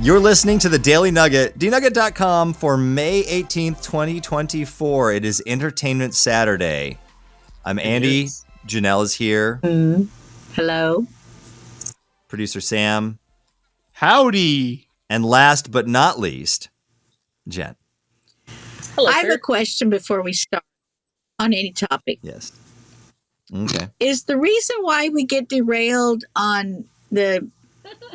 You're listening to the Daily Nugget, dnugget.com for May 18th, 2024. It is Entertainment Saturday. I'm Andy. Janelle is here. Hello. Producer Sam. Howdy. And last but not least, Jenn. Hello, I have a question before we start on any topic. Yes. Okay. Is the reason why we get derailed on the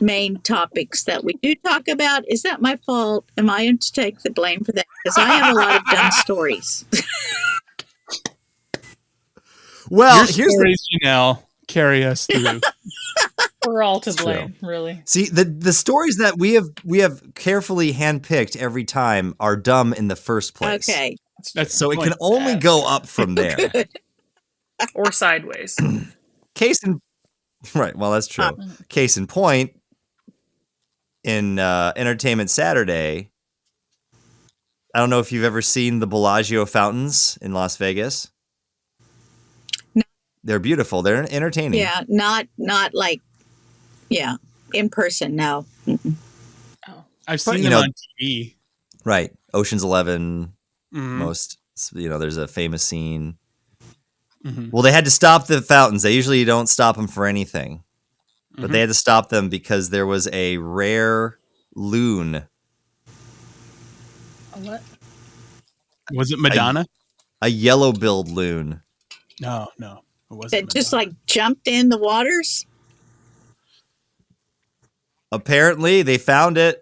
main topics that we do talk about, is that my fault? Am I to take the blame for that? Because I have a lot of dumb stories. Well, your here's stories, Janelle, carry us through. We're all to blame, really. See, the stories that we have carefully handpicked every time are dumb in the first place. Okay. So it can only go up from there. Or sideways. Right, well, that's true. Case in point, in Entertainment Saturday, I don't know if you've ever seen the Bellagio fountains in Las Vegas. No. They're beautiful. They're entertaining. Yeah, not like, yeah, in person, no. Mm-mm. Oh, I've seen them on TV. Right. Ocean's 11, most, there's a famous scene. Mm-hmm. Well, they had to stop the fountains. They usually don't stop them for anything. But they had to stop them because there was a rare loon. A what? Was it Madonna? A yellow-billed loon. No, it wasn't. That just like jumped in the waters? Apparently, they found it.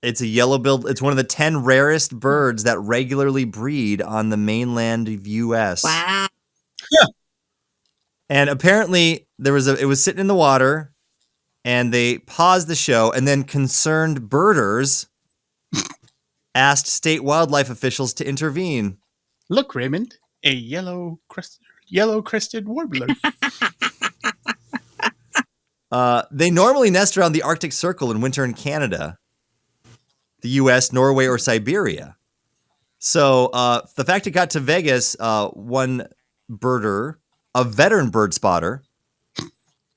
It's a yellow-billed. It's one of the 10 rarest birds that regularly breed on the mainland of U.S. Wow. Yeah. And apparently, it was sitting in the water, and they paused the show, and then concerned birders asked state wildlife officials to intervene. Look, Raymond, a yellow-crested warbler. They normally nest around the Arctic Circle in winter in Canada, the U.S., Norway, or Siberia. So the fact it got to Vegas, one birder, a veteran bird spotter,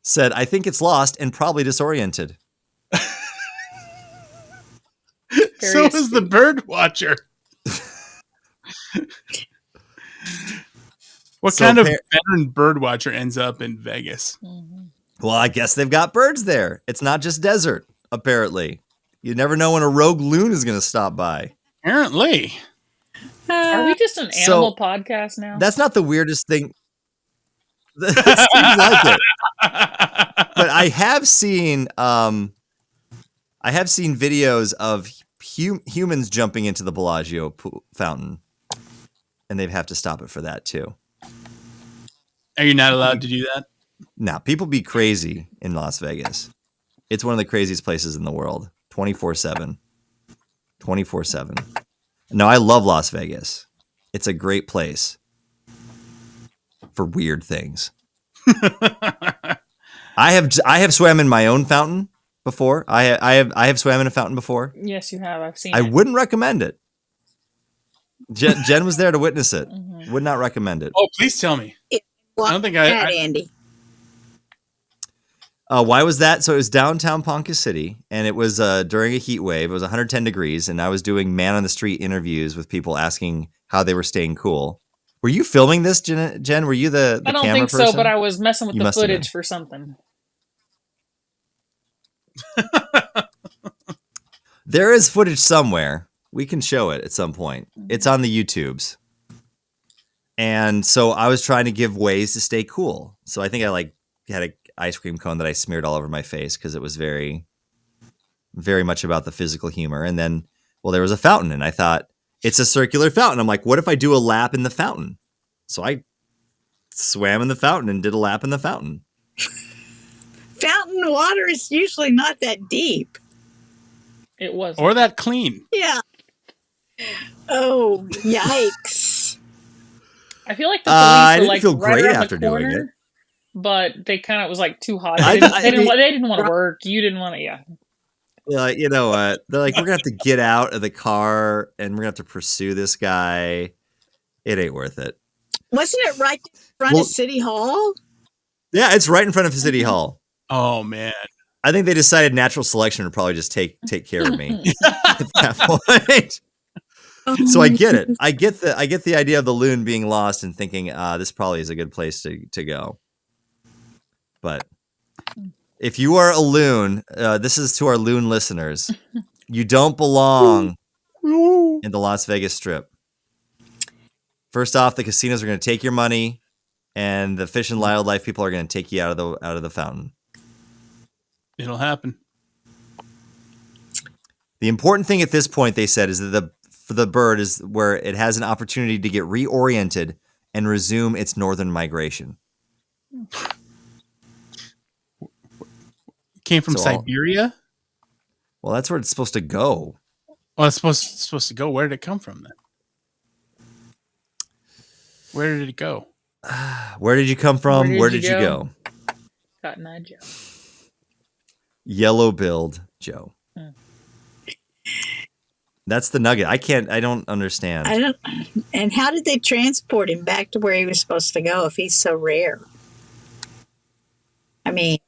said, "I think it's lost and probably disoriented." So is the bird watcher. What kind of veteran bird watcher ends up in Vegas? Well, I guess they've got birds there. It's not just desert, apparently. You never know when a rogue loon is going to stop by. Apparently. Are we just an animal podcast now? That's not the weirdest thing. It seems like it. But I have seen videos of humans jumping into the Bellagio fountain, and they'd have to stop it for that too. Are you not allowed to do that? No, people be crazy in Las Vegas. It's one of the craziest places in the world. 24/7. 24/7. No, I love Las Vegas. It's a great place for weird things. I have swam in my own fountain before. I have swam in a fountain before. Yes, you have. I've seen it. I it. wouldn't recommend it. Jenn was there to witness it. Would not recommend it. Oh, please tell me. I don't think I Andy. Why was that? So it was downtown Ponca City, and it was during a heat wave. It was 110 degrees, and I was doing man-on-the-street interviews with people asking how they were staying cool. Were you filming this, Jenn? Were you the I don't camera think person? so, but I was messing with the footage for something. There is footage somewhere. We can show it at some point. It's on the YouTubes. And so I was trying to give ways to stay cool. So I think I had an ice cream cone that I smeared all over my face because it was very, very much about the physical humor. And then, there was a fountain, and I thought, it's a circular fountain. I'm like, what if I do a lap in the fountain? So I swam in the fountain and did a lap in the fountain. Fountain water is usually not that deep. It was. Or that clean. Yeah. Oh, yikes. I feel like the police were feel right great around after the corner, doing it. But they kind of was too hot. They didn't want to work. You didn't want to, yeah. Like, you know what? They're like, we're going to have to get out of the car and we're going to have to pursue this guy. It ain't worth it. Wasn't it right in front of City Hall? Yeah, it's right in front of City Hall. Oh, man. I think they decided natural selection would probably just take care of me at that point. So I get it. I get the idea of the loon being lost and thinking, this probably is a good place to go. But if you are a loon, this is to our loon listeners. You don't belong in the Las Vegas Strip. First off, the casinos are going to take your money, and the fish and wildlife people are going to take you out of the fountain. It'll happen. The important thing at this point, they said, is that for the bird is where it has an opportunity to get reoriented and resume its northern migration. Came from Siberia? Well, that's where it's supposed to go. Well, it's supposed to go. Where did it come from then? Where did it go? Where did you come from? Where did you go? Cotton Eye Joe. Yellow-billed Joe. That's the Nugget. I don't understand. And how did they transport him back to where he was supposed to go if he's so rare? I mean,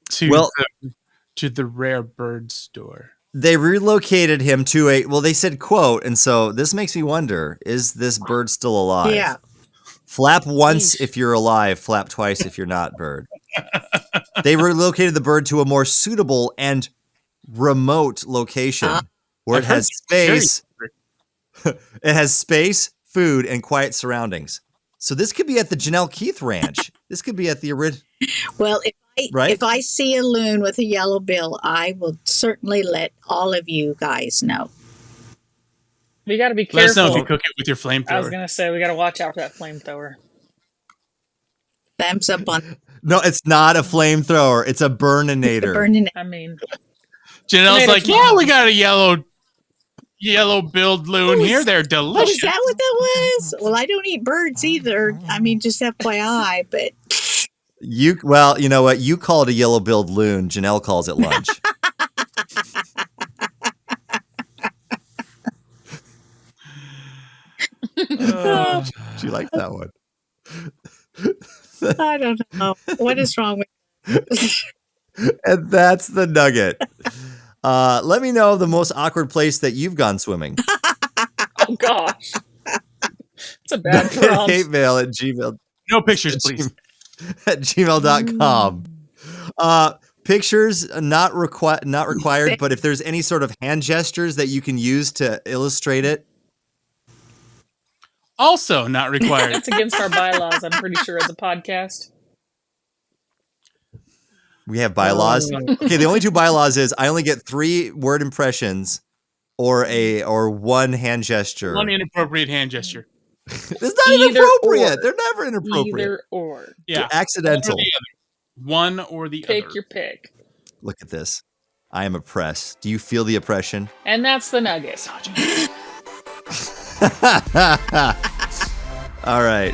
to the rare bird store. They relocated him to they said quote, and so this makes me wonder, is this bird still alive? Yeah. Flap once if you're alive, flap twice if you're not, bird. They relocated the bird to a more suitable and remote location where it has space. It has space, food, and quiet surroundings. So this could be at the Janelle Keith Ranch. This could be at the original. Well, if I see a loon with a yellow bill, I will certainly let all of you guys know. We got to be careful. Let us know if you cook it with your flamethrower. I was going to say, we got to watch out for that flamethrower. Thumbs up on. No, it's not a flamethrower. It's a burninator. I mean, Janelle's like, yeah, we got a yellow-billed loon here. They're delicious. Is that what that was? Well, I don't eat birds either. I mean, just FYI, but. You know what? You call it a yellow-billed loon. Janelle calls it lunch. Do you like that one? I don't know. What is wrong with And that's the Nugget. Let me know the most awkward place that you've gone swimming. Oh, gosh. It's a bad prompt. Hatemail at gmail. No pictures, please. At gmail.com. Pictures not required, but if there's any sort of hand gestures that you can use to illustrate it. Also not required. It's against our bylaws, I'm pretty sure, as a podcast. We have bylaws. Okay, the only two bylaws is I only get 3 word impressions or one hand gesture. One inappropriate hand gesture. It's not inappropriate. They're never inappropriate. Either or. Yeah. They're accidental. One or the other. Pick your pick. Look at this. I am oppressed. Do you feel the oppression? And that's the Nugget. All right.